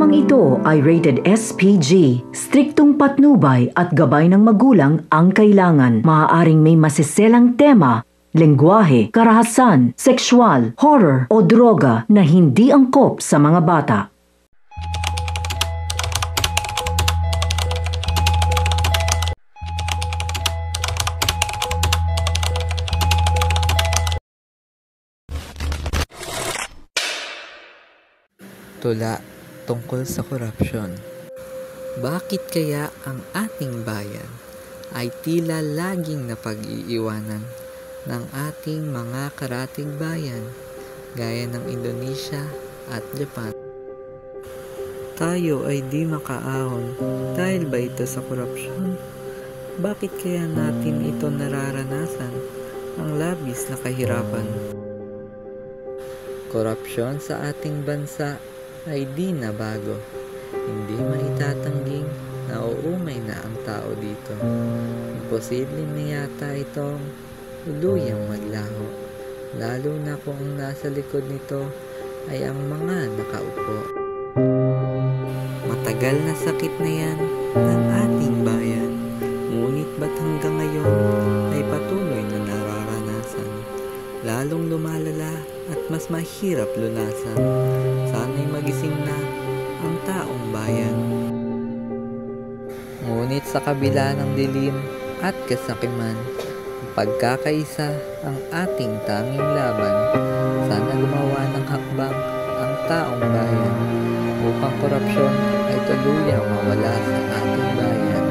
Programang ito ay rated SPG. Striktong patnubay at gabay ng magulang ang kailangan. Maaaring may masiselang tema, lengguwahe, karahasan, sexual, horror o droga na hindi angkop sa mga bata. Tula tungkol sa korupsyon. Bakit kaya ang ating bayan ay tila laging napag-iiwanan ng ating mga karatig bayan gaya ng Indonesia at Japan? Tayo ay di makaahon dahil ba ito sa korupsyon? Bakit kaya natin ito nararanasan, ang labis na kahirapan? Korupsyon sa ating bansa ay di na bago. Hindi maitatangging na uumay na ang tao dito. Imposible na yata itong tuluyang maglaho, lalo na kung ang nasa likod nito ay ang mga nakaupo. Matagal na sakit na yan ng ating bayan, ngunit ba't hanggang ngayon ay patuloy na nararanasan? Lalong lumalala at mas mahirap lunasan. Sana'y magising na ang taong bayan. Ngunit sa kabila ng dilim at kasakiman, pagkakaisa ang ating tanging laban. Sana gumawa ng hakbang ang taong bayan upang korupsyon ay tuluyang mawala sa ating bayan.